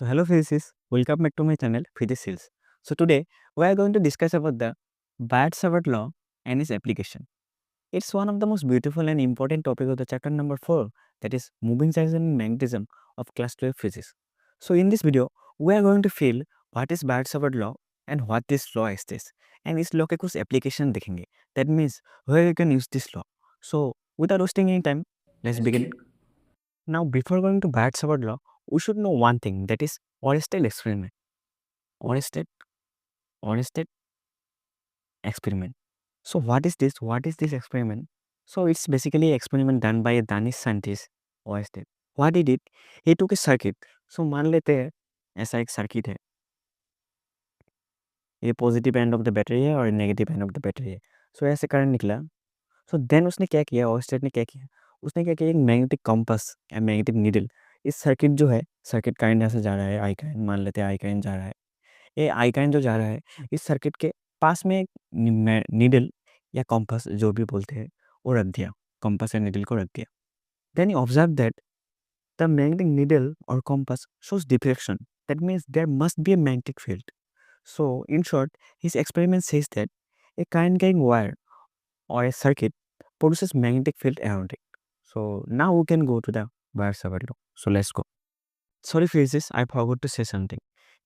hello physicists, welcome back to my channel Physics Hills. So today we are going to discuss about the Barrett-Savart law and its application. It's one of the most beautiful and important topic of the chapter number 4, that is moving charges and magnetism of class 12 physics. So in this video we are going to feel what is Barrett-Savart law and what this law is and इस law के कुछ application देखेंगे. That means where you can use this law. So without wasting any time, let's begin. Now before going to Barrett-Savart law, we should know one thing, that is Oersted experiment. Oersted experiment. So what is this? What is this experiment? So it's basically an experiment done by a Danish scientist, Oersted. What he did? He took a circuit. So मान लेते हैं ऐसा एक circuit है, ये positive end of the battery है और negative end of the battery है. सो ऐसे करंट निकला. सो देन उसने क्या किया, ऑयस्टेड ने क्या किया, उसने क्या किया, एक मैग्नेटिक कंपास या मैग्नेटिक नीडल, इस सर्किट जो है, सर्किट करंट यहाँ से जा रहा है, आई करंट मान लेते हैं, आई करंट जा रहा है, ये आई करंट जो जा रहा है इस सर्किट के पास में एक नीडल या कंपास जो भी बोलते हैं वो रख दिया, कंपास या नीडल को रख दिया. Then you observe that the magnetic needle और compass shows deflection. That means there must be a magnetic field. So in short his experiment says that a current carrying wire or a circuit produces magnetic field around it. So now we can go to the Barrett-Savart law. So let's go. Sorry physicists, I forgot to say something.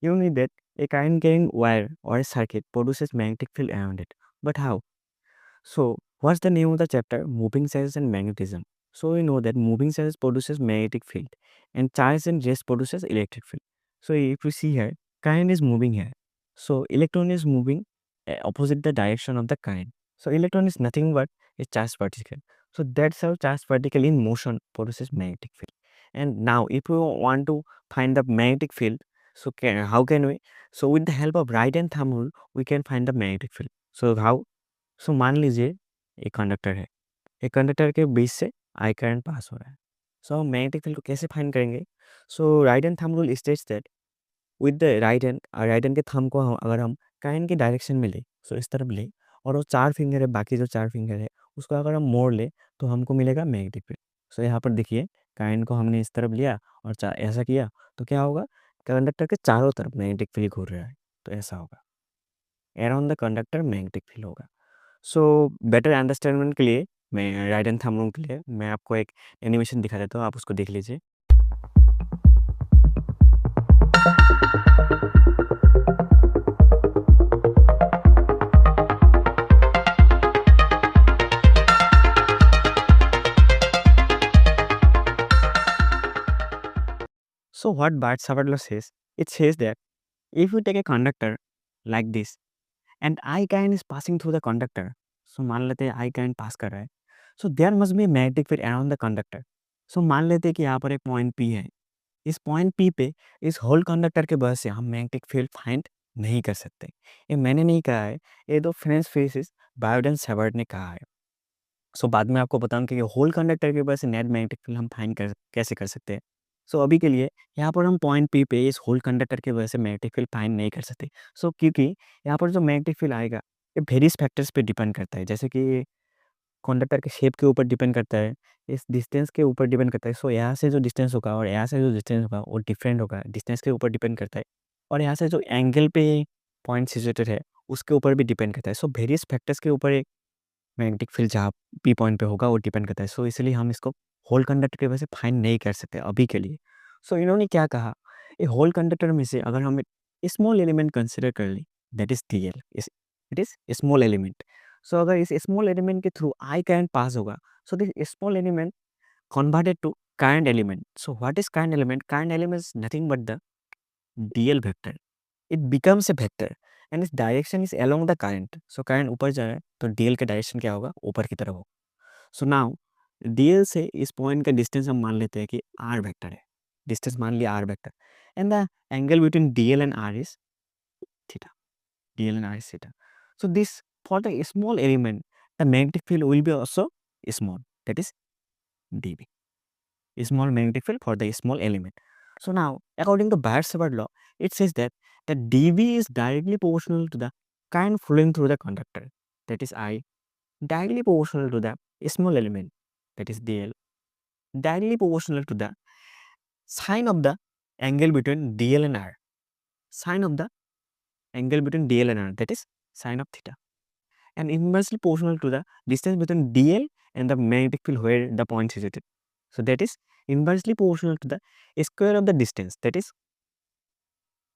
You need that a current carrying wire or a circuit produces magnetic field around it. But how? So what's the name of the chapter? Moving charges and magnetism. So we know that moving charges produces magnetic field and charge and rest produces electric field. So if you see here, current is moving here. So electron is moving opposite the direction of the current. So electron is nothing but a charged particle. So that's how charged particle in motion produces magnetic field. And now if we want to find the magnetic field, so how can we? So with the help of right hand thumb rule, we can find the magnetic field. So how? सो मान लीजिए एक conductor है, एक conductor के बीच से आई current पास हो रहा है. सो हम मैग्नेटिक फील्ड को कैसे फाइंड करेंगे? So right hand thumb rule states that with the right hand के थंब को अगर हम करंट की डायरेक्शन में ले, सो इस तरफ ले, और वो 4 फिंगर है, बाकी जो 4 फिंगर है उसको अगर हम मोड़ ले तो हमको मिलेगा मैग्नेटिक फील्ड. सो यहाँ पर देखिए करंट को हमने इस तरफ लिया और ऐसा किया तो क्या होगा, कंडक्टर के चारों तरफ मैग्नेटिक फील्ड घूर रहा है, तो ऐसा होगा, around the conductor magnetic field होगा. सो बेटर अंडरस्टैंडमेंट के लिए मैं राइट एंड थंब रूल के लिए मैं आपको एक एनिमेशन दिखा देता हूँ, आप उसको देख लीजिए. So what Barrett-Savart law says? It says that if you take a conductor like this and I current is passing through the conductor, so मान लेते हैं I current पास कर रहा है, so there must be a magnetic field around the conductor. So मान लेते हैं कि यहाँ पर एक पॉइंट P है, इस पॉइंट P पे इस होल कंडक्टर के वजह से हम मैग्नेटिक फील्ड फाइंड नहीं कर सकते. ये मैंने नहीं कहा है, ये दो French physicist Biot and Savart ने कहा है. सो बाद में आपको बताऊँ कि होल कंडक्टर की वजह से नेट मैग्नेटिक फील्ड हम फाइंड कैसे कर सकते हैं. सो अभी के लिए यहाँ पर हम पॉइंट P पे इस होल कंडक्टर की वजह से मैग्नेटिक फील्ड फाइंड नहीं कर सकते. सो क्योंकि यहाँ पर जो मैग्नेटिक फील्ड आएगा ये वेरियस फैक्टर्स पे डिपेंड करता है, जैसे कि कंडक्टर के शेप के ऊपर डिपेंड करता है, इस डिस्टेंस के ऊपर डिपेंड करता है. सो यहाँ से जो डिस्टेंस होगा और यहाँ से जो डिस्टेंस होगा वो डिफरेंट होगा, डिस्टेंस के ऊपर डिपेंड करता है, और यहाँ से जो एंगल पे पॉइंट सिचुएटेड है उसके ऊपर भी डिपेंड करता है. सो वेरियस फैक्टर्स के ऊपर एक मैग्नेटिक फील्ड जहाँ पी पॉइंट पे होगा वो डिपेंड करता है. सो इसलिए हम इसको होल कंडक्टर की वजह से फाइंड नहीं कर सकते अभी के लिए. सो इन्होंने क्या कहा, ये होल कंडक्टर में से अगर हम स्मॉल एलिमेंट कंसिडर कर ली, that is D L, it is small element. So अगर इस स्मॉल एलिमेंट के थ्रू आई करंट पास होगा, so this small element converted to current element. So what is current element? Current element is nothing but the dl vector. It becomes a vector and its direction is along the current. So current ऊपर जा रहा है तो dl का direction क्या होगा, ऊपर की तरफ होगा. So now dl से इस पॉइंट का डिस्टेंस हम मान लेते हैं कि r वेक्टर है, डिस्टेंस मान लिया r vector, and the angle between dl and r is theta. dl and r is theta. So this, for the small element, the magnetic field will be also small, that is dB. Small magnetic field for the small element. So now, according to Barrett-Savart law, it says that the dV is directly proportional to the current flowing through the conductor, that is I, directly proportional to the small element, that is dl, directly proportional to the sine of the angle between dl and r, sine of the angle between dl and r, that is sine of theta, and inversely proportional to the distance between dl and the magnetic field where the point is situated. So that is inversely proportional to the square of the distance, that is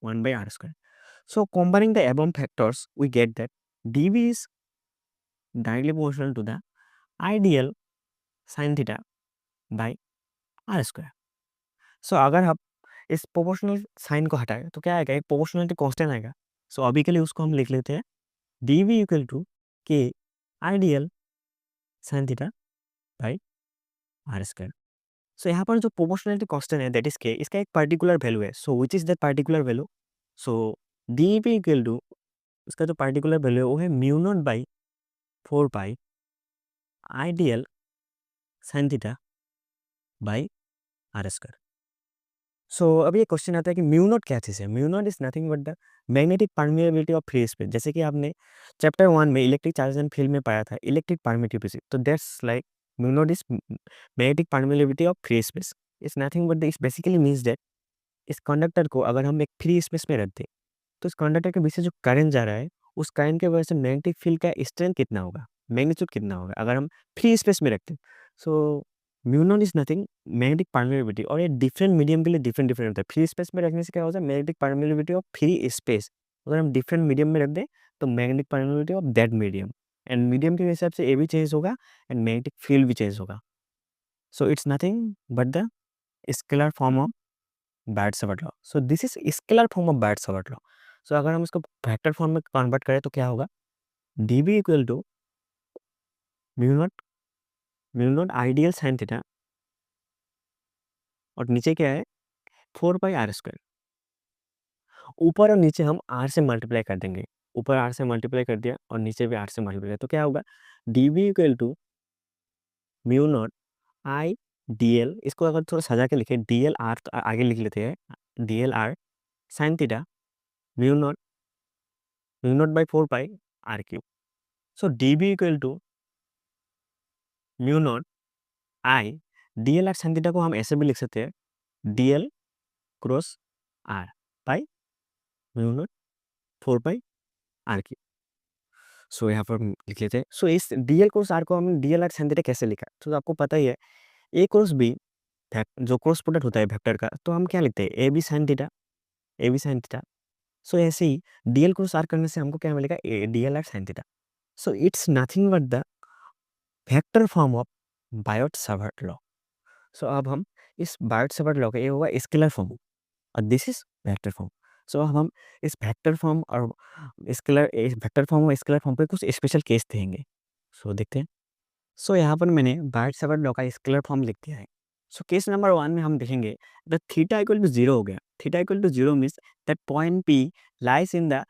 1 by r square. So comparing the above factors, we get that dv is directly proportional to the ideal sin theta by r square. सो अगर हम इस proportional sign को हटाएं तो क्या आएगा, एक proportionality constant आएगा. सो अभी के लिए उसको हम लिख लेते हैं D V equal to K I DL sine theta by R square. So यहाँ पर जो प्रोपोर्शनलिटी कांस्टेंट है दैट इज के, इसका एक पर्टिकुलर वैल्यू है. So which is that particular value? So D V equal to, उसका जो पर्टिकुलर वैल्यू है वो है mu naught by 4 pi I DL sine theta by R square. So अभी एक क्वेश्चन आता है कि म्यू नॉट क्या चीज़ है. Mu not is nothing but the magnetic permeability of free space. जैसे कि आपने चैप्टर 1 में इलेक्ट्रिक चार्ज एंड फील्ड में पाया था इलेक्ट्रिक परमिटिविटी, तो that's like mu naught is magnetic permeability of free space. It's nothing but it's basically means that इस conductor को अगर हम एक फ्री स्पेस में रख दें तो इस कंडक्टर के बीच से जो करंट जा रहा है उस करंट के वजह से मैग्नेटिक फील्ड का स्ट्रेंथ कितना होगा, मैग्नीट्यूड कितना होगा अगर हम फ्री स्पेस में रखते हैं. सो mu not is nothing magnetic permeability, और ये डिफरेंट मीडियम के लिए डिफरेंट डिफरेंट होता है. फ्री स्पेस में रखने से क्या होता है, magnetic permeability of free space. अगर हम डिफरेंट मीडियम में रख दें तो magnetic permeability of that medium, and medium के हिसाब से ए भी चेंज होगा एंड मैग्नेटिक फील्ड भी चेंज होगा. So it's nothing but the scalar form of Biot Savart law. So this is scalar form of Biot Savart law. So अगर हम इसको वेक्टर फॉर्म में कन्वर्ट करें तो क्या होगा, D B equal to mu naught ideal sine theta, और नीचे क्या है 4 पाई आर स्क्वायर. ऊपर और नीचे हम आर से मल्टीप्लाई कर देंगे. ऊपर आर से मल्टीप्लाई कर दिया और नीचे भी आर से मल्टीप्लाई, तो क्या होगा D B equal to mu naught I D L. इसको अगर थोड़ा सजा के लिखे डी एल आर, तो आगे लिख लेते हैं D L R sine theta mu naught by 4 pi R cube. So D B equal to mu naught I D L R sine theta को हम ऐसे भी लिख सकते हैं D L cross R by mu naught 4 pi R cube. So यहाँ पर लिख लेते हैं. सो इस डी एल क्रॉस आर को हम D L R sine theta कैसे लिखा, तो आपको पता ही है ए क्रॉस बी जो क्रॉस प्रोडक्ट होता है वेक्टर का, तो हम क्या लिखते हैं A B sine theta, A B sine theta. So ऐसे ही डी एल क्रॉस आर करने से हमको क्या मिलेगा, A D L R sine theta. So it's nothing but the vector form of Biot Savart law. So अब हम इस बायोट-सावर्ट लॉ का ये होगा स्केलर फॉर्म और दिस इज वेक्टर फॉर्म. सो अब हम इस वेक्टर फॉर्म और स्केलर फॉर्म पे कुछ स्पेशल केस देंगे. सो देखते हैं. सो यहाँ पर मैंने बायोट-सावर्ट लॉ का स्केलर फॉर्म लिख दिया है. सो केस नंबर 1 में हम देखेंगे द थीटा इक्वल टू 0 हो गया. Theta equal to 0 means that point P lies in the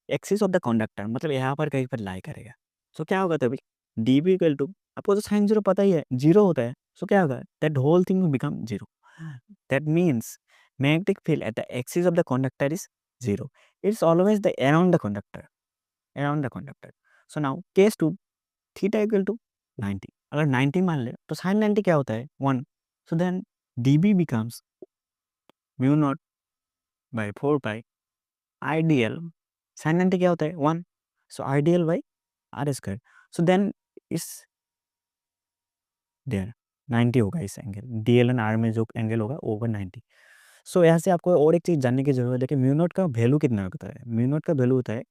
axis of the conductor, मतलब यहाँ पर कहीं पर लाई करेगा. सो क्या होगा तभी डी बी इक्वल टू, आपको तो साइन जीरो पता ही है, जीरो होता है. सो क्या होगा, that whole thing will become zero. That means magnetic field at the axis of the conductor is zero. It's always the around the conductor, around the conductor. So now case 2, theta equal to 90. अगर 90 मान ले तो sin 90 क्या होता है 1. So then dB becomes mu naught by 4 pi ideal. sin 90 क्या होता है 1. So ideal by r square. So then is there 90 होगा इस एंगल DL एंड R में जो एंगल होगा ओवर 90. सो यहाँ से आपको और एक चीज़ जानने की जरूरत है कि म्यू नॉट का वैल्यू कितना होता है. म्यू नॉट का वैल्यू होता है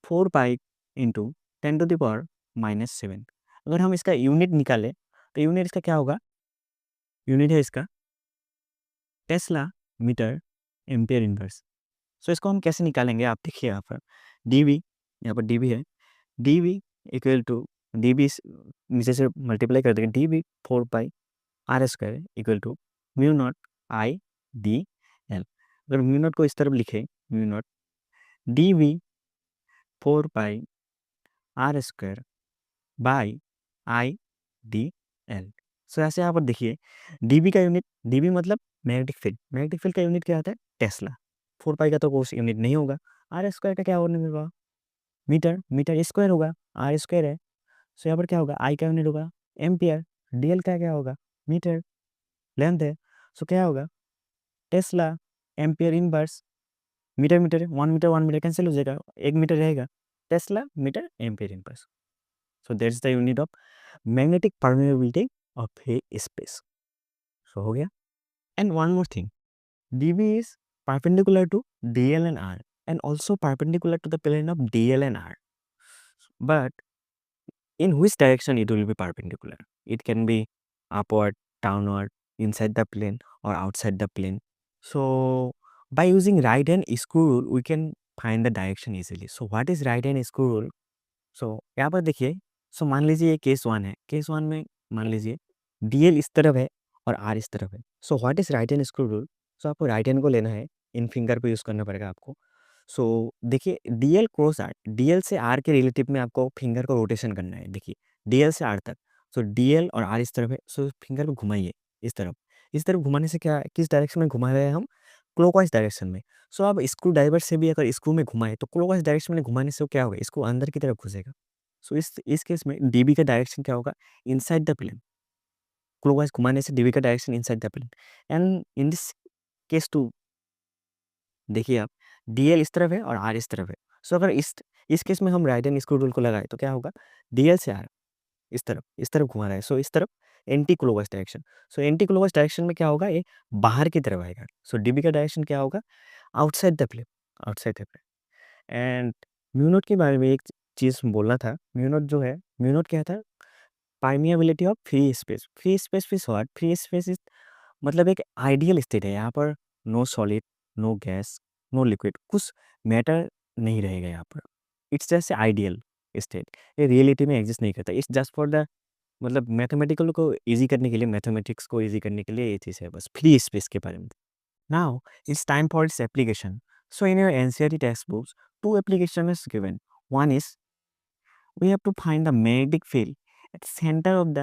4 पाई इंटू 10⁻⁻⁷. अगर हम इसका यूनिट निकालें तो यूनिट इसका क्या होगा, यूनिट है इसका टेस्ला मीटर एम्पियर इनवर्स. सो इसको हम कैसे निकालेंगे आप देखिए यहाँ पर डी वी, यहाँ पर डी वी है, D V equal to D B नीचे से मल्टीप्लाई कर देंगे D B 4 pi R square equal to mu naught I D L. अगर म्यू नॉट को इस तरफ लिखे mu naught D V 4 pi R square by I D L. So ऐसे यहाँ पर देखिए डी बी का यूनिट, डी बी मतलब मैग्नेटिक फील्ड, मैग्नेटिक फील्ड का यूनिट क्या आता है टेस्ला. 4 पाई का तो कोई यूनिट नहीं होगा. आर स्क्वायर का क्या होने होगा मीटर, मीटर स्क्वायर होगा, आर स्क्वायर है. सो यहाँ पर क्या होगा आई का यूनिट होगा एम्पियर, डी एल का क्या होगा मीटर, लेंथ है. सो क्या होगा tesla ampere inverse, metre metre है, 1 मीटर कैंसिल हो जाएगा, 1 मीटर रहेगा, tesla metre ampere inverse. So that's the unit of magnetic permeability of a space. So हो गया। And one more thing, dv is perpendicular to dl and r and also perpendicular to the plane of dl and r, but in which direction it will be perpendicular? It can be upward, downward, inside the plane or outside the plane. So by using right hand screw rule we can find the direction easily. So what is right hand screw rule? So यहाँ पर देखिए, सो मान लीजिए ये case 1 है, case 1 में मान लीजिए dl इस तरफ है और r इस तरफ है। So what is right hand screw rule? So आपको राइट हैंड को लेना है, इन फिंगर पे यूज़ करना पड़ेगा आपको। सो देखिए dl क्रॉस r, dl से r के रिलेटिव में आपको फिंगर को रोटेशन करना है। देखिए dl से r तक, सो dl और r इस तरफ है, सो फिंगर को घुमाइए इस तरफ घुमाने से क्या, किस डायरेक्शन में घुमा रहे हैं हम? क्लॉकवाइज डायरेक्शन में। सो अब स्क्रू ड्राइवर से भी अगर स्क्रू में घुमाए तो क्लॉकवाइज डायरेक्शन में घुमाने से वो क्या होगा, स्क्रू अंदर की तरफ घुसेगा। सो इस केस में डीबी का डायरेक्शन क्या होगा? Inside the plane. क्लॉकवाइज घुमाने से डीबी का direction inside the plane. And in this case टू देखिए आप, डीएल इस तरफ है और आर इस तरफ है। सो अगर इस केस में हम राइट हैंड स्क्रू रूल को लगाए तो क्या होगा? डीएल से आर इस तरफ घुमा रहा है, सो इस तरफ anti clockwise direction. So anti clockwise direction में क्या होगा? ये बाहर की तरफ आएगा। सो डीबी का डायरेक्शन क्या होगा? Outside the plane, outside the plane. And mu naught के बारे में एक चीज़ बोलना था। म्यू नॉट जो है, म्यू नॉट क्या था? Permeability of free space. Free space means what? Free space is मतलब एक आइडियल स्टेट है। यहाँ पर no solid, no gas, no liquid, कुछ मैटर नहीं रहेगा यहाँ पर। इट्स जैसे आइडियल स्टेट, ये रियलिटी में एग्जिस्ट नहीं करता। इट्स जस्ट फॉर द मतलब मैथमेटिकल को इजी करने के लिए, मैथमेटिक्स को इजी करने के लिए ये चीज़ है बस, फ्री स्पेस के बारे में। Now it's time for its application. So in your NCERT text books, two application is given. One is we have to find the magnetic field at the center of the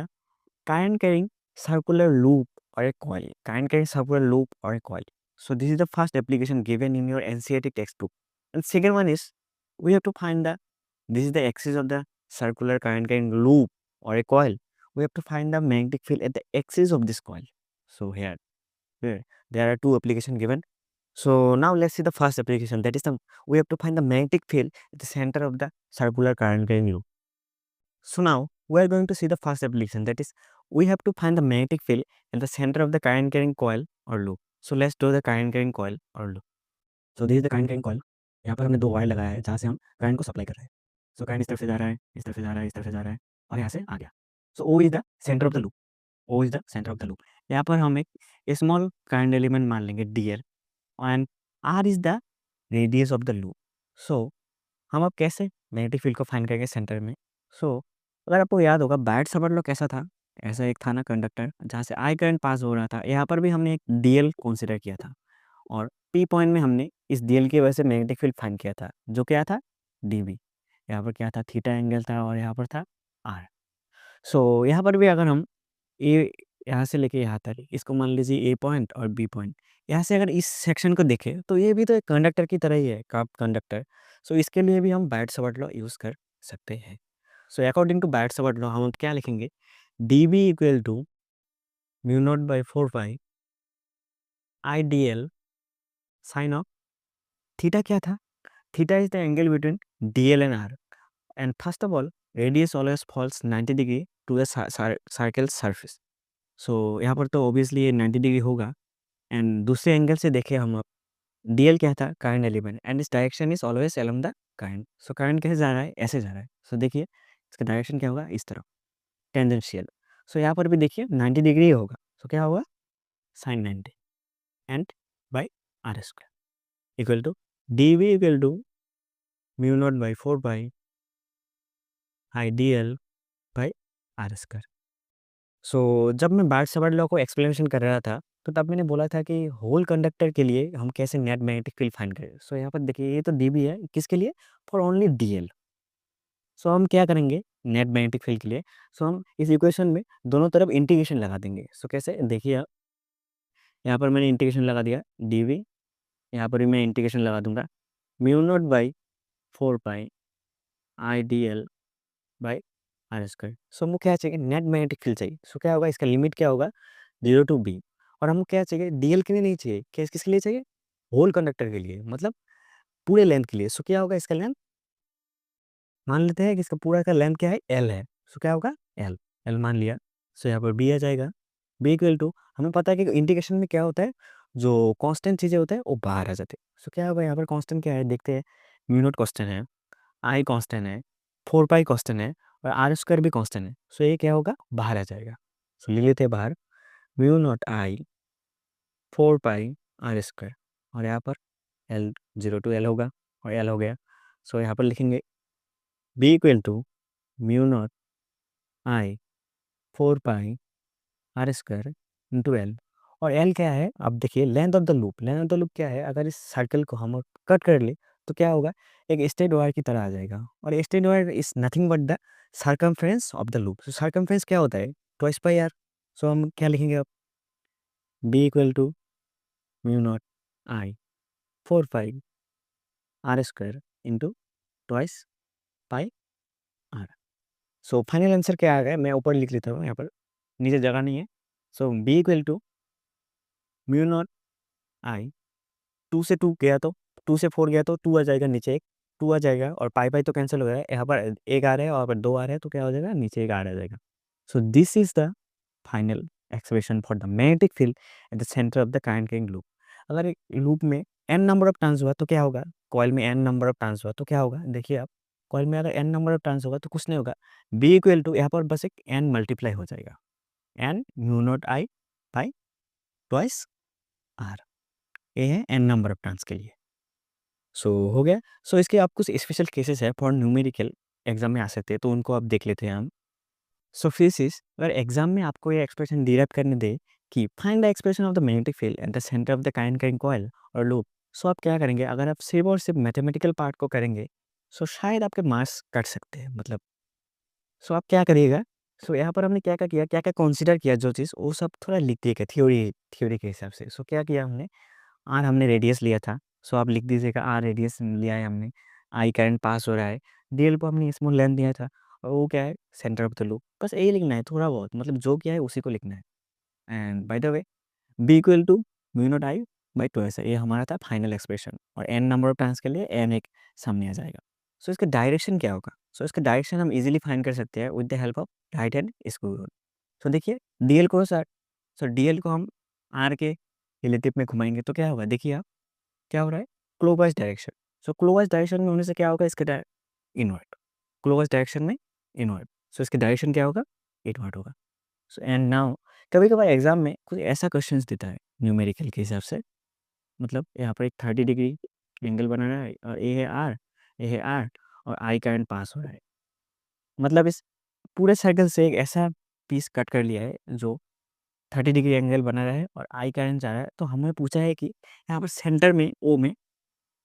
current carrying circular loop or a coil. Current carrying circular loop or a coil. So this is the first application given in your NCERT textbook. And second one is we have to find the, this is the axis of the circular current carrying loop or a coil. We have to find the magnetic field at the axis of this coil. So here there are two applications given. So now let's see the first application, that is the we have to find the magnetic field at the center of the circular current carrying loop. So now we are going to see the first application, that is we have to find the magnetic field at the center of the current carrying coil or loop. So let's do the current carrying coil or loop. So this is the current carrying coil. यहाँ पर हमने दो wire लगाया है जहाँ से हम current को सप्लाई कर रहे हैं। सो करंट इस तरफ से जा रहा है, इस तरफ से जा रहा है, इस तरफ से जा रहा है और यहाँ से आ गया। So O is the centre of the loop, O is the centre of the loop. यहाँ पर हम एक स्मॉल करंट एलिमेंट मान लेंगे DL and R is the radius of the loop. So हम अब कैसे मैग्नेटिक फील्ड को फाइंड करेंगे सेंटर में? सो अगर आपको याद होगा बैट सबर लॉ कैसा था, ऐसा एक था ना कंडक्टर जहाँ से आई करंट पास हो रहा था। यहाँ पर भी हमने एक डीएल कंसीडर किया था और पी पॉइंट में हमने इस डीएल की वजह से मैग्नेटिक फील्ड फाइंड किया था, जो क्या था? डीबी। यहाँ पर क्या था? थीटा एंगल था और यहाँ पर था आर। सो यहाँ पर भी अगर हम ए यहाँ से लेके यहाँ तक इसको मान लीजिए ए पॉइंट और बी पॉइंट, यहाँ से अगर इस सेक्शन को देखें तो ये भी तो एक कंडक्टर की तरह ही है, कर्व्ड कंडक्टर। सो इसके लिए भी हम बैट सवर्ट लॉ यूज़ कर सकते हैं। So according to Biot Savart law हम क्या लिखेंगे? D B equal to mu naught by 4 pi I D L sine of theta. क्या था? Theta is the angle between D L and R and first of all radius always falls 90 degree to the circle surface. So यहाँ पर तो obviously ये 90 degree होगा। And दूसरे angle से देखें हम, अब डीएल क्या था? करंट एलिमेंट एंड इस direction is always along the current. So current कैसे जा रहा है? ऐसे जा रहा है। सो देखिए इसका डायरेक्शन क्या होगा? इस तरफ, टेंजेंशियल। सो यहाँ पर भी देखिए 90 डिग्री होगा। सो क्या होगा? Sine 90 and by R square equal to D V equal to mu naught by 4 pi I D L by R square. So जब मैं बार्ट सवार्ट लॉ को एक्सप्लेनेशन कर रहा था तो तब मैंने बोला था कि होल कंडक्टर के लिए हम कैसे नेट मैग्नेटिक फील्ड फाइंड करें। सो यहाँ पर देखिए ये तो डीबी है, किसके लिए? For only DL. सो हम क्या करेंगे नेट मैग्नेटिक फील्ड के लिए? सो हम इस इक्वेशन में दोनों तरफ इंटीग्रेशन लगा देंगे। सो कैसे? देखिए आप, यहाँ पर मैंने इंटीग्रेशन लगा दिया डीवी, यहाँ पर भी मैं इंटीग्रेशन लगा दूंगा mu naught by 4 pi I D L by R square. So हमको क्या चाहिए? नेट मैग्नेटिक फील्ड चाहिए। सो क्या होगा? इसका लिमिट क्या होगा? 0 to b। और हमको क्या चाहिए? डीएल के लिए नहीं चाहिए, किसके लिए चाहिए? होल कंडक्टर के लिए, मतलब पूरे लेंथ के लिए। सो क्या होगा इसका लेंथ, मान लेते हैं कि इसका पूरा का लेंथ क्या है, एल है। सो क्या होगा, एल, एल मान लिया। सो यहाँ पर बी आ जाएगा, बी इक्वल टू, हमें पता है कि इंटीग्रेशन में क्या होता है, जो कांस्टेंट चीज़ें होते हैं वो बाहर आ जाते हैं। सो क्या होगा यहाँ पर, कांस्टेंट क्या है देखते हैं, म्यू नॉट कांस्टेंट है, आई कांस्टेंट है, 4 पाई कांस्टेंट है, और आर स्क्वायर भी कांस्टेंट है। सो ये क्या होगा, बाहर आ जाएगा। सो ले लेते हैं बाहर, mu naught I 4 pi R square, और यहाँ पर एल 0 to L होगा, और एल हो गया। सो यहाँ पर लिखेंगे B equal to mu naught I 4 pi R square into L. और एल क्या है, अब देखिए length of the loop, length of the loop क्या है, अगर इस सर्कल को हम कट कर ले तो क्या होगा, एक स्ट्रेट वायर की तरह आ जाएगा। और straight wire is nothing but the circumference of the loop. Circumference क्या होता है, ट्वाइस पाई आर। सो हम क्या लिखेंगे अब, B equal to mu naught I 4 pi R square into twice pi R. So final answer क्या आ गया, मैं ऊपर लिख लेता हूँ, यहाँ पर नीचे जगह नहीं है। So B equal to mu naught I, 2 से 2 गया तो 2 से 4 गया तो 2 आ जाएगा, नीचे एक 2 आ जाएगा, और पाई पाई तो कैंसिल हो गया है, यहाँ पर एक आ रहा है और यहाँ पर 2 आ रहा है, तो क्या हो जाएगा, नीचे एक आ जाएगा। सो this is the final expression for the magnetic field at the centre of the current carrying loop. अगर एक लूप में n नंबर ऑफ टर्न्स हुआ तो क्या होगा, कॉइल में n नंबर ऑफ टर्न्स हुआ तो क्या होगा, देखिए आप, कॉइल में अगर n नंबर ऑफ टर्न्स होगा तो कुछ नहीं होगा, b इक्वल टू यहाँ पर बस एक n मल्टीप्लाई हो जाएगा, n mu naught I by twice R. ये है n नंबर ऑफ टर्न्स के लिए। सो हो गया। सो इसके आप कुछ स्पेशल केसेस है फॉर न्यूमेरिकल, एग्जाम में आ सकते हैं, तो उनको आप देख लेते हैं हम। सो फिर अगर एग्जाम में आपको ये एक्सप्रेशन डिराइव करने दे कि find the expression of the magnetic field at the centre of the current carrying coil और लूप, सो आप क्या करेंगे, अगर आप सिर्फ और सिर्फ मैथमेटिकल पार्ट को करेंगे सो शायद आपके मार्क्स कट सकते हैं, मतलब। सो आप क्या करिएगा, सो यहाँ पर हमने क्या क्या किया, क्या क्या कंसिडर किया, जो चीज़ वो सब थोड़ा लिख दिएगा थ्योरी, थ्योरी के हिसाब से। सो क्या किया हमने, आर हमने रेडियस लिया था, सो आप लिख दीजिएगा आर रेडियस लिया है हमने, आई करंट पास हो रहा है, डीएल को हमने स्मॉल लेंथ दिया था, और वो क्या है, सेंटर ऑफ द लूप। बस यही लिखना है, थोड़ा बहुत, मतलब जो क्या है उसी को लिखना है। And by the way, B equal to mu naught I by two ऐसा, ये हमारा था फाइनल एक्सप्रेशन, और एन नंबर ऑफ टाइम्स के लिए एन एक सामने आ जाएगा। सो इसका डायरेक्शन क्या होगा, सो इसका डायरेक्शन हम इजीली फाइंड कर सकते हैं with the help of right hand screw rule. So देखिए डीएल को सर, सो डीएल को हम आर के रिलेटिव में घुमाएंगे तो क्या होगा, देखिए आप क्या हो रहा है, क्लॉकवाइज डायरेक्शन। सो क्लॉकवाइज डायरेक्शन में होने से क्या होगा, इसका इनवर्ट, क्लॉकवाइज डायरेक्शन में इनवर्ट। सो इसके डायरेक्शन क्या होगा, इनवर्ट होगा। सो एंड नाउ कभी कभार एग्जाम में कुछ ऐसा क्वेश्चंस देता है न्यूमेरिकल के हिसाब से, मतलब यहाँ पर एक 30 डिग्री एंगल बना रहा है, और ए है आर, ए है आर, और आई करंट पास हो रहा है, मतलब इस पूरे सर्कल से एक ऐसा पीस कट कर लिया है जो 30 डिग्री एंगल बना रहा है और आई करंट जा रहा है। तो हमें पूछा है कि यहाँ पर सेंटर में ओ में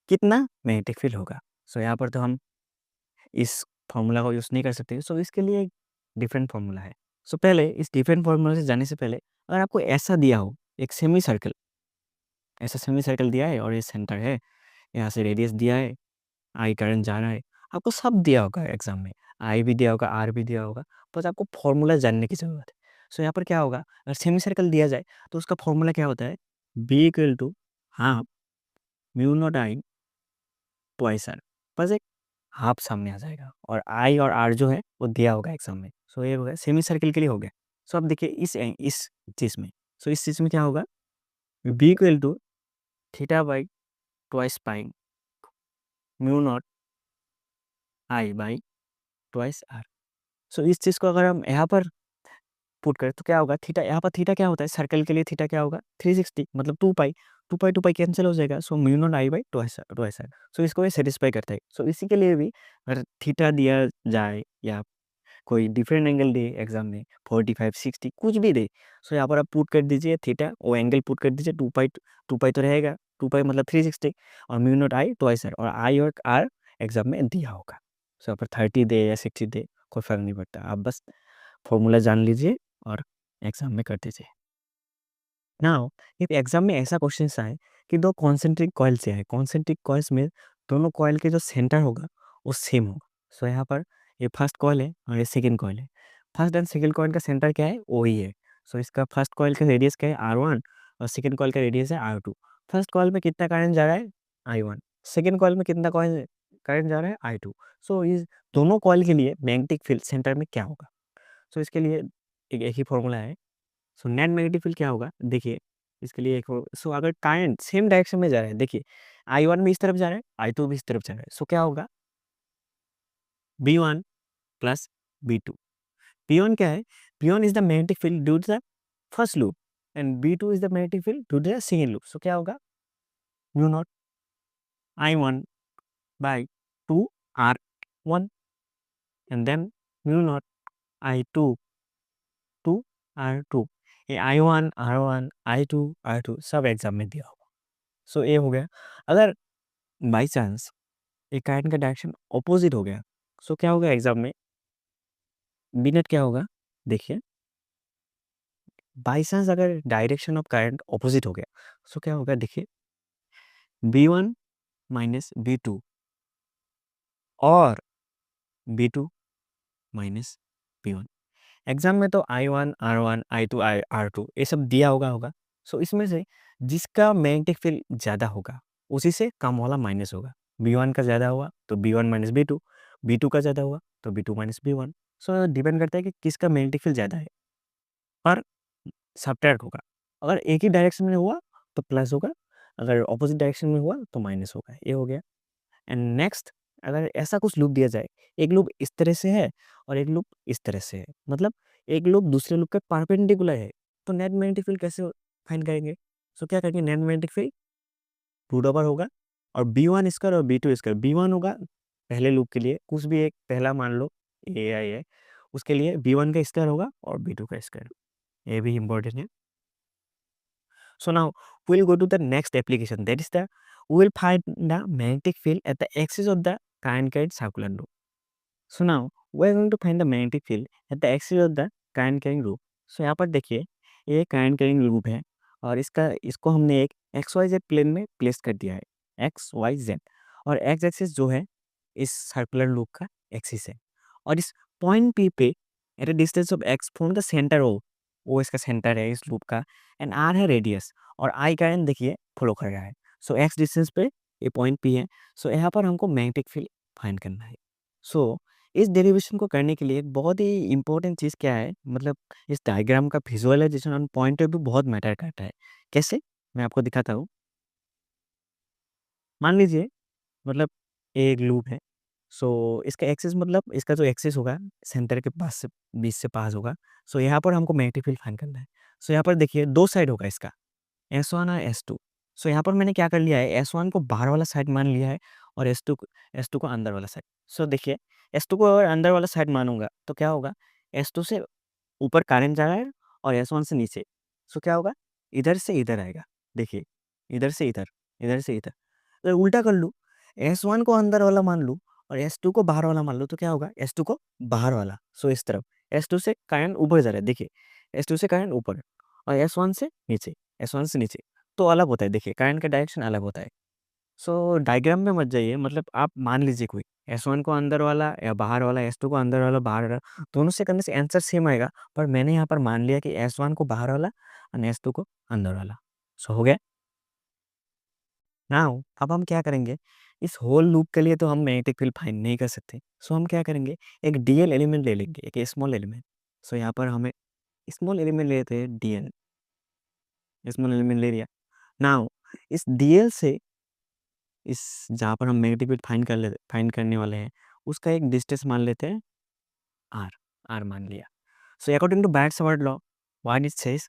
कितना मैग्नेटिक फील्ड होगा। सो यहाँ पर तो हम इस फॉर्मूला को यूज़ नहीं कर सकते, सो इसके लिए एक डिफरेंट फॉर्मूला है। सो पहले इस डिफरेंट फॉर्मूला से जाने से पहले, अगर आपको ऐसा दिया हो एक सेमी सर्कल, ऐसा सेमी सर्कल दिया है और ये सेंटर है, यहाँ से रेडियस दिया है, आई करंट जा रहा है, आपको सब दिया होगा एग्जाम में, आई भी दिया होगा, आर भी दिया होगा, बस आपको फॉर्मूला जानने की ज़रूरत है। सो यहाँ पर क्या होगा, अगर सेमी सर्कल दिया जाए तो उसका फॉर्मूला क्या होता है, B equal to half mu naught I twice R, बस एक हाफ सामने आ जाएगा, और आई और आर जो है वो दिया होगा एग्जाम में। सो ये हो गया सेमी सर्कल के लिए हो गया। सो अब देखिए इस चीज़ में, सो इस चीज़ में क्या होगा, B equal to theta by twice pi mu naught I by twice R. So इस चीज़ को अगर हम यहाँ पर पुट करें तो क्या होगा, थीटा, यहाँ पर थीटा क्या होता है, सर्कल के लिए थीटा क्या होगा, 360, मतलब 2 पाई, 2 पाई कैंसिल हो जाएगा। So mu naught I by twice twice R. So इसको ये सेटिस्फाई करता है। सो इसी के लिए भी अगर थीटा दिया जाए या कोई डिफरेंट एंगल दे एग्जाम में, 45 60 कुछ भी दे, सो यहाँ पर आप पुट कर दीजिए थीटा, वो एंगल पुट कर दीजिए, 2 पाई, 2 पाई तो रहेगा, 2 पाई मतलब 360, और mu naught I twice R, और आई और आर एग्जाम में दिया होगा। सो यहाँ पर 30 दे या 60 दे कोई फर्क नहीं पड़ता, आप बस फॉर्मूला जान लीजिए और एग्जाम में कर दीजिए। नाउ if एग्जाम में ऐसा क्वेश्चन आए कि दो कॉन्सेंट्रिक कॉइल से है, कॉन्सेंट्रिक कॉइल्स में दोनों कॉइल के जो सेंटर होगा वो सेम होगा। सो यहाँ पर ये फर्स्ट कॉइल है और ये सेकंड कॉइल है, फर्स्ट एंड सेकंड कॉइल का सेंटर क्या है, ओ ही है। सो इसका फर्स्ट कॉइल का रेडियस क्या है, R1, और सेकंड कॉइल का रेडियस है R2। फर्स्ट कॉइल में कितना करंट जा रहा है, I1, सेकंड कॉइल में कितना कॉइल करंट जा रहा है, I2। सो इस दोनों कॉइल के लिए मैग्नेटिक फील्ड सेंटर में क्या होगा? सो इसके लिए एक ही फॉर्मूला है। सो नेट मैग्नेटिक फील्ड क्या होगा, देखिए इसके लिए एक सो अगर करंट सेम डायरेक्शन में जा रहा है, देखिए I1 भी इस तरफ जा रहा है, I2 भी इस तरफ जा रहा है, सो क्या होगा, B1 प्लस B2। P1 क्या है, P1 is the magnetic field due to the first loop and B2 is the magnetic field due to the second loop. So क्या होगा, mu naught I1 by 2 R1 and then mu naught I2 2 R2। ये I1 R1 I2 R2 सब exam में दिया होगा। सो ये हो गया। अगर बाई चांस एक करंट का डायरेक्शन ऑपोजिट हो गया, सो क्या होगा एग्जाम में, बी नेट क्या होगा, देखिए बाई चांस अगर डायरेक्शन ऑफ करंट ऑपोजिट हो गया, सो क्या होगा, देखिए B1 माइनस B2 और B2 माइनस P1। एग्जाम में तो I1 R1 I2 R2 ये सब दिया होगा। सो इसमें से जिसका मैग्नेटिक फील्ड ज़्यादा होगा उसी से कम वाला माइनस होगा। B1 का ज़्यादा हुआ तो B1 माइनस B2, B2 का ज़्यादा हुआ तो B2 माइनस B1। सो डिपेंड करता है कि किसका मैग्नेटिक फील्ड ज़्यादा है, पर सब्ट्रैक्ट होगा। अगर एक ही डायरेक्शन में हुआ तो प्लस होगा, अगर ऑपोजिट डायरेक्शन में हुआ तो माइनस होगा। ये हो गया। एंड नेक्स्ट, अगर ऐसा कुछ लूप दिया जाए, एक लूप इस तरह से है और एक लूप इस तरह से है, मतलब एक लूप दूसरे लूप के परपेंडिकुलर है, तो नेट मैग्नेटिक फील्ड कैसे फाइंड करेंगे? सो क्या करेंगे, net magnetic field root over होगा और B1 स्क्वायर और B2 स्क्वायर। B1 होगा पहले लूप के लिए, कुछ भी एक पहला मान लो AI है, उसके लिए B1 का स्क्वायर होगा और B2 का स्क्वायर। ये भी इंपॉर्टेंट है। So now we'll go to the next application, that is the we will find the magnetic field at the axis of the current carrying circular loop. So now we are going to find the magnetic field at the axis of the current carrying loop. So यहाँ पर देखिए ये current carrying loop है और इसको हमने एक XYZ plane में प्लेस कर दिया है, XYZ। और X एक्सिस जो है इस सर्कुलर लूप का एक्सिस है और इस पॉइंट P पे at a distance of X from the centre O इसका सेंटर है इस लूप का, एंड R है रेडियस और I करंट देखिए फ्लो कर रहा है। सो X डिस्टेंस पे ये पॉइंट P है। सो यहाँ पर हमको मैग्नेटिक फील्ड फाइंड करना है। सो इस डेरिवेशन को करने के लिए एक बहुत ही इंपॉर्टेंट चीज़ क्या है, मतलब इस डायग्राम का visualisation on point of view बहुत मैटर करता है। कैसे, मैं आपको दिखाता हूँ। मान लीजिए मतलब एक लूप है। सो इसका एक्सिस मतलब इसका जो एक्सिस होगा सेंटर के पास से बीच से पास होगा। सो यहाँ पर हमको मैग्नेटिक फील्ड फाइंड करना है। सो यहाँ पर देखिए दो साइड होगा इसका, S1 और S2। सो यहाँ पर मैंने क्या कर लिया है, S1 को बाहर वाला साइड मान लिया है और S2 को अंदर वाला साइड। सो देखिए S2 को अगर अंदर वाला साइड मानूंगा तो क्या होगा, S2 से ऊपर करंट जा रहा है और S1 से नीचे। सो क्या होगा, इधर से इधर आएगा, देखिए इधर से इधर, इधर से इधर। तो उल्टा कर लूँ, S1 को अंदर वाला मान लूँ और S2 को बाहर वाला मान लूँ तो क्या होगा, S2 को बाहर वाला। सो इस तरफ S2 से करंट ऊपर जा रहा है, देखिए S2 से करंट ऊपर और S1 से नीचे, S1 से नीचे तो अलग होता है, देखिए करंट का डायरेक्शन अलग होता है। सो डायग्राम में मत जाइए, मतलब आप मान लीजिए कोई S1 को अंदर वाला या बाहर वाला, S2 को अंदर वाला बाहर वाला, दोनों से करने से आंसर सेम आएगा, पर मैंने यहाँ पर मान लिया कि S1 को बाहर वाला और S2 को अंदर वाला। सो हो गया। नाउ अब हम क्या करेंगे, इस होल लूप के लिए तो हम मैग्नेटिक फील्ड फाइंड नहीं कर सकते। सो हम क्या करेंगे, एक डीएल एलिमेंट ले लेंगे, एक स्मॉल एलिमेंट। सो यहाँ पर हमें स्मॉल एलिमेंट लेते हैं डीएल, स्मॉल एलिमेंट ले लिया। नाउ इस डीएल से इस जहाँ पर हम मैग्नेटिक फील्ड फाइंड करने वाले हैं उसका एक डिस्टेंस मान लेते हैं आर, आर मान लिया। सो अकॉर्डिंग टू Bioट-Savart law, what it says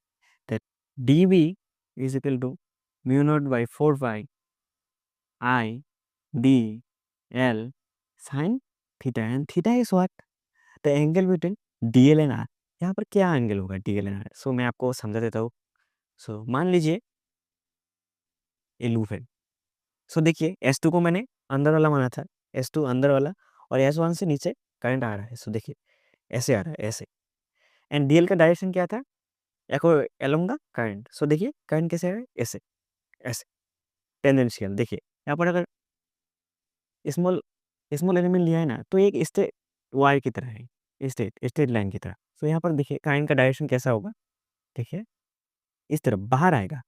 that DV is equal to mu naught by 4 pi I D L sine theta, and theta is what, the angle between DL and R. यहाँ पर क्या angle होगा DL and are, सो मैं आपको समझा देता हूँ। सो मान लीजिए ये लूप है। सो देखिए S2 को मैंने अंदर वाला माना था, S2 अंदर वाला और S1 से नीचे करंट आ रहा है। सो देखिए ऐसे आ रहा है, ऐसे। एंड डीएल का डायरेक्शन क्या था, अलोंग द करंट। सो देखिए करंट कैसे आ रहा है, ऐसे, ऐसे टेंजेंशियल। देखिए यहाँ पर अगर स्मॉल स्मॉल एलिमेंट लिया है ना तो एक स्ट्रेट वायर की तरह है, स्ट्रेट स्ट्रेट लाइन की तरह। सो यहाँ पर देखिए करंट का डायरेक्शन कैसा होगा, देखिए इस तरफ बाहर आएगा।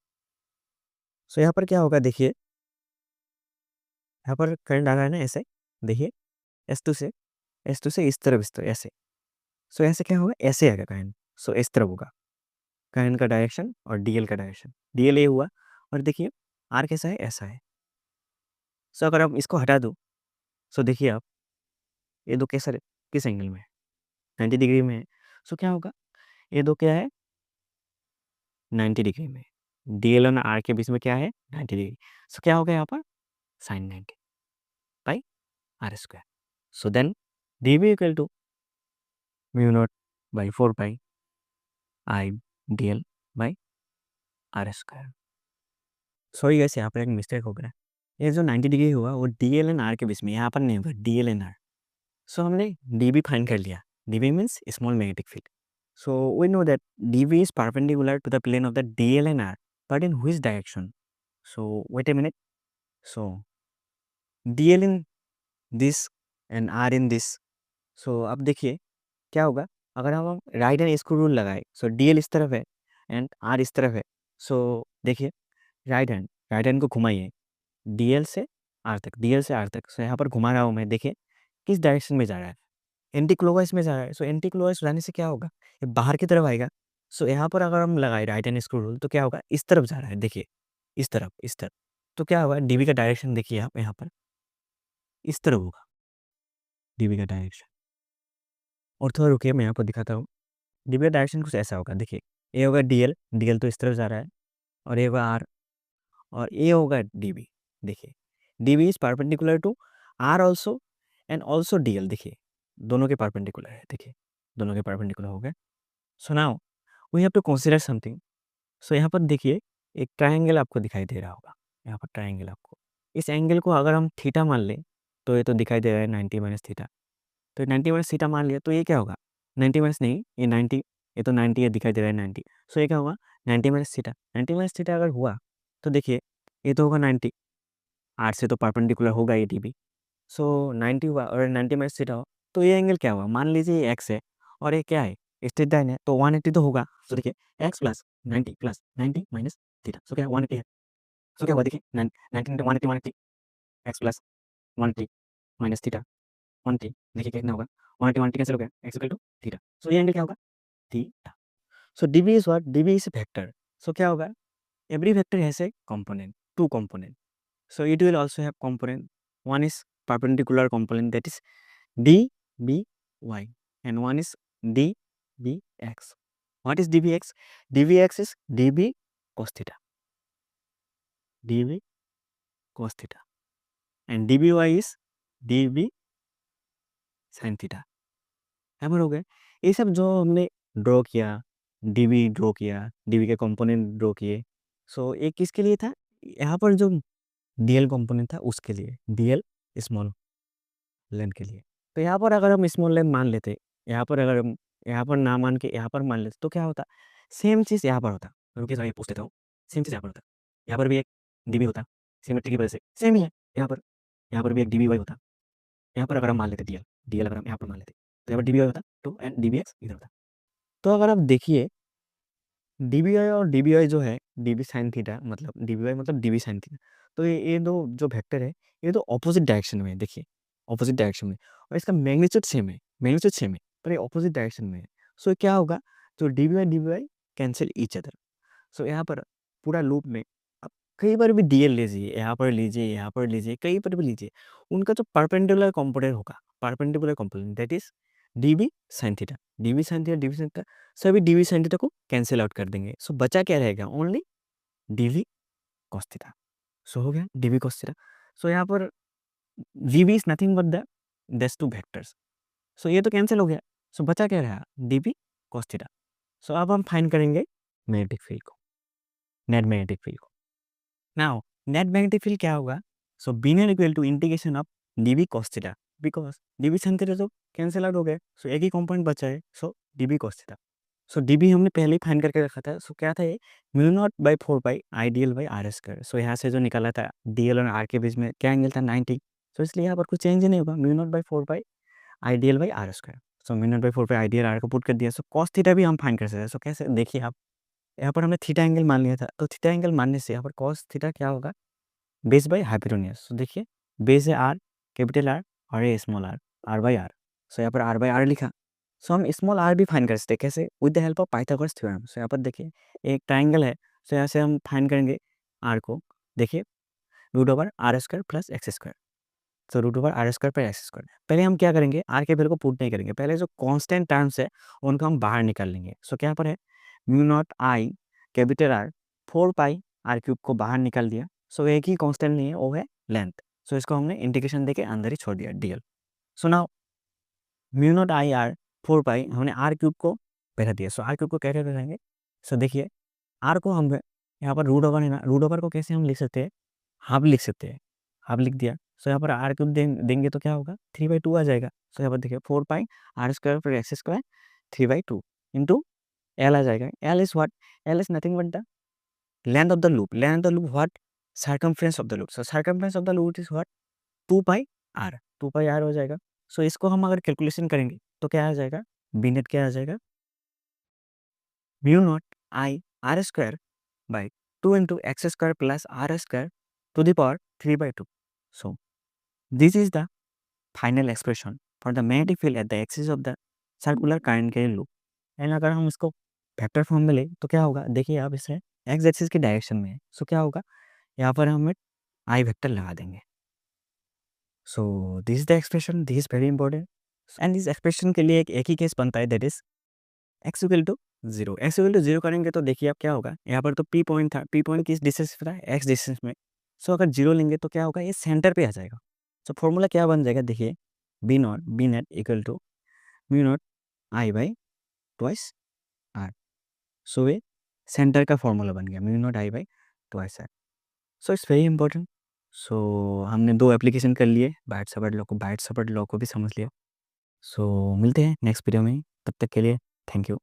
सो यहाँ पर क्या होगा देखिए, यहाँ पर करंट आ रहा है ना ऐसे, देखिए एस टू से इस तरफ ऐसे। सो ऐसे क्या होगा, ऐसे आएगा करंट। सो इस तरफ होगा करंट का डायरेक्शन और डीएल का डायरेक्शन। डीएल ये हुआ, और देखिए आर कैसा है, ऐसा है। सो अगर आप इसको हटा दो, सो देखिए आप, ये दो कैसा किस एंगल में है, 90 डिग्री में है। सो क्या होगा, ये दो क्या है, 90 डिग्री में। डीएल और आर के बीच में क्या है, 90 डिग्री। सो क्या होगा यहाँ पर, sine 90 by R square. So then D B equal to mu naught by 4 pi I D L by R square. Sorry guys, यहाँ पर एक मिस्टेक हो गया। ये जो 90 डिग्री हुआ वो डी एल एन आर के बीच में, यहाँ पर नहीं हुआ, D L N R. So हमने डी बी फाइंड कर लिया। D B means small magnetic field. So we know that dV is perpendicular to the plane of the DL and R, but in which direction? So wait a minute. So DL in this and R in this. So अब देखिए क्या होगा, अगर हम right hand screw rule लगाए, सो DL इस तरफ है एंड R इस तरफ है। सो देखिए राइट हैंड को घुमाइए DL से R तक, DL से R तक। सो यहाँ पर घुमा रहा हूँ मैं, देखिए किस डायरेक्शन में जा रहा है, एंटी क्लॉकवाइज में जा रहा है। सो एंटी क्लॉकवाइज जाने से क्या होगा, ये बाहर की तरफ आएगा। सो यहाँ पर अगर हम लगाए राइट हैंड स्क्रू रूल, तो क्या होगा, इस तरफ जा रहा है, देखिए इस तरफ। तो क्या होगा, डीबी का डायरेक्शन देखिए आप, यहाँ पर इस तरफ होगा डीबी का डायरेक्शन। और थोड़ा रुकिए, मैं यहाँ पर दिखाता हूँ। डीबी का डायरेक्शन कुछ ऐसा होगा, देखिए ये होगा डीएल, डीएल तो इस तरफ जा रहा है, और ये होगा आर, और ये होगा डीबी। देखिए D B is perpendicular to R also and also D L. देखिए दोनों के परपेंडिकुलर है, देखिए दोनों के परपेंडिकुलर हो गए। So now we have to consider something. So यहाँ पर देखिए एक ट्रायंगल आपको दिखाई दे रहा होगा, यहाँ पर ट्रायंगल आपको, इस एंगल को अगर हम थीटा मान लें, तो ये तो दिखाई दे रहा है 90 माइनस थीटा। तो 90 माइनस थीटा मान लिया, तो ये क्या होगा, 90 माइनस नहीं, ये 90, ये तो 90 ये दिखाई दे रहा है 90। सो ये क्या होगा, 90 माइनस थीटा। 90 माइनस थीटा अगर हुआ, तो देखिए ये तो होगा 90, आर से तो परपेंडिकुलर होगा ये डी भी। सो 90 हुआ और 90 माइनस थीटा हो, तो ये एंगल क्या हुआ, मान लीजिए ये एक्स है और ये क्या है, स्ट्रेट लाइन है, तो 180 तो होगा। तो देखिए x plus 90 minus theta, so क्या 180 है। सो क्या हुआ, देखिए 90 into 180 x plus 180 minus theta 180, देखिए कितना होगा, 180 कैंसिल हो गया, x equal to theta. So ये एंगल क्या होगा, theta. So DB is what, DB is vector. So क्या होगा, every vector has a component, two component. So it will also have component. One is perpendicular component, that is dby, and one is dbx. What is dbx? Dbx is db cos theta, db cos theta, and dby is db sin theta. बराबर हो गए। ये सब जो हमने draw किया, dB draw किया, dB के कंपोनेंट ड्रॉ किए। सो ये किसके लिए था, यहाँ पर जो डीएल कंपोनेंट था उसके लिए, डीएल स्मॉल लेंथ के लिए। तो यहाँ पर अगर हम स्मॉल लेंथ मान लेते, यहाँ पर अगर हम यहाँ पर ना मान के यहाँ पर मान लेते, तो क्या होता, सेम चीज़ यहाँ पर होता। रुकिए सर, ये पूछ लेता हूँ, सेम चीज़ यहाँ पर होता, यहाँ पर भी एक डीबी होता, सिमेट्री की वजह से सेम ही है। यहाँ पर भी एक डीबी वाई होता। यहाँ पर अगर हम मान लेते डीएल, डीएल अगर हम यहाँ पर मान लेते, तो यहाँ पर डीबी वाई होता टू, एंड डीबी एक्स इधर होता। तो अगर आप देखिए डीबीआई और डीबीआई जो है, डीबी साइन थीटा मतलब डीबीआई मतलब डीबी साइन थीटा, तो ये दो जो वेक्टर है, ये तो ऑपोजिट डायरेक्शन में है, देखिए ऑपोजिट डायरेक्शन में, और इसका मैग्नीट्यूड सेम है, पर ये ऑपोजिट डायरेक्शन में है। सो क्या होगा, तो डीबीआई कैंसिल ईच अदर। सो यहाँ पर पूरा लूप में आप कई बार भी डीएल लीजिए, यहाँ पर लीजिए, कहीं पर भी लीजिए, उनका जो परपेंडिकुलर कंपोनेंट होगा, perpendicular component that is dB sine theta, dB sine theta, सभी डीबी साइन थीटा को कैंसिल आउट कर देंगे। सो बचा क्या रहेगा, ओनली डीवी कॉस थीटा। सो हो गया डीवी कॉस थीटा। सो यहाँ पर GB is nothing but the दस टू वेक्टर्स। सो ये तो कैंसिल हो गया। सो बचा क्या रहा, डीबी कॉस थीटा। सो अब हम फाइंड करेंगे मैग्नेटिक फील्ड को, नेट मैग्नेटिक फील्ड को। नाउ नेट मैग्नेटिक फील्ड क्या होगा, so B net equal to integration of DB cos theta, because DB sine theta तो कैंसिल आउट हो गए। सो एक ही कंपोनेंट बचा है, so DB cos theta. So DB हमने पहले ही फाइंड करके रखा था। सो क्या था ये, mu naught by 4 pi I D L by R square. So यहाँ से जो निकाला था डी एल और आर के बीच में क्या एंगल था, 90। सो इसलिए यहाँ पर कुछ चेंज नहीं होगा, mu naught by 4 pi I D L by R square. So mu naught by 4 pi I D L R को पुट कर दिया। सो कॉस थीटा भी हम फाइंड कर सकते हैं। सो कैसे, देखिए आप, यहाँ पर हमने थीटा एंगल मान लिया था, तो थीटा एंगल मानने से यहाँ पर कॉस थीटा क्या होगा, बेस बाय हाइपोटेन्यूज। तो देखिए बेस है आर, कैपिटल आर, और ये स्मॉल आर बाई आर। सो यहाँ पर आर बाई आर लिखा। सो हम स्मॉल आर भी फाइंड कर सकते हैं, कैसे, with the help of Pythagoras theorem. So यहाँ पर देखिए एक ट्राइंगल है, सो यहाँ से हम फाइंड करेंगे आर को। देखिए root over R square plus X square, so root over R square plus X square. पहले हम क्या करेंगे, आर के वैल्यू को पुट नहीं करेंगे, पहले जो कांस्टेंट टर्म्स है उनको हम बाहर निकाल लेंगे। सो क्या पर है, mu naught I capital R 4 pi R cube को बाहर निकाल दिया। सो एक ही कांस्टेंट नहीं है, वो है लेंथ। सो इसको हमने इंटीग्रेशन देके अंदर ही छोड़ दिया, DL. So now mu naught I are 4 पाई हमने आर क्यूब को बैठा दिया। सो आर क्यूब को कैसे बैठाएंगे, सो देखिए आर को हम यहाँ पर रूट ओवर है ना, रूट ओवर को कैसे हम लिख सकते हैं, हाफ लिख सकते हैं, हाफ लिख दिया। सो यहाँ पर आर क्यूब देंगे तो क्या होगा, 3/2 आ जाएगा। सो यहाँ पर देखिए 4 पाई आर स्क्वायर पर एक्स स्क्वायर 3/2 इंटू एल आ जाएगा। L is what, L is nothing but the length of the loop, length of the loop what, circumference of the loop. So circumference of the loop is what, 2 pi R, 2 pi R हो जाएगा। सो इसको हम अगर calculation करेंगे तो क्या आ जाएगा, बी नेट क्या आ जाएगा, mu naught I R square by 2 into X square plus R square to the power 3/2। So this is the final expression for the magnetic field at the axis of the circular current के लूप। And अगर हम इसको vector form में ले तो क्या होगा, देखिए आप इसे एक्स एक्सिस की डायरेक्शन में है। सो क्या होगा, यहाँ पर हम आई वेक्टर लगा देंगे। So this is the expression, this is very important. And इस एक्सप्रेशन के लिए एक ही केस बनता है, that is X equal to zero. X equal to zero करेंगे तो देखिए आप क्या होगा, यहाँ पर तो पी पॉइंट था, पी पॉइंट किस डिस्टेंस पे था, एक्स डिस्टेंस में। सो अगर जीरो लेंगे तो क्या होगा, ये सेंटर पे आ जाएगा। सो फॉर्मूला क्या बन जाएगा, देखिए B net equal to mu naught I by twice R. So ये सेंटर का फॉर्मूला बन गया, mu naught I by twice R. So it's very important. So हमने दो एप्लीकेशन कर लिए, बाइट सपोर्ट लॉ को भी समझ लिया। सो मिलते हैं नेक्स्ट वीडियो में, तब तक के लिए थैंक यू।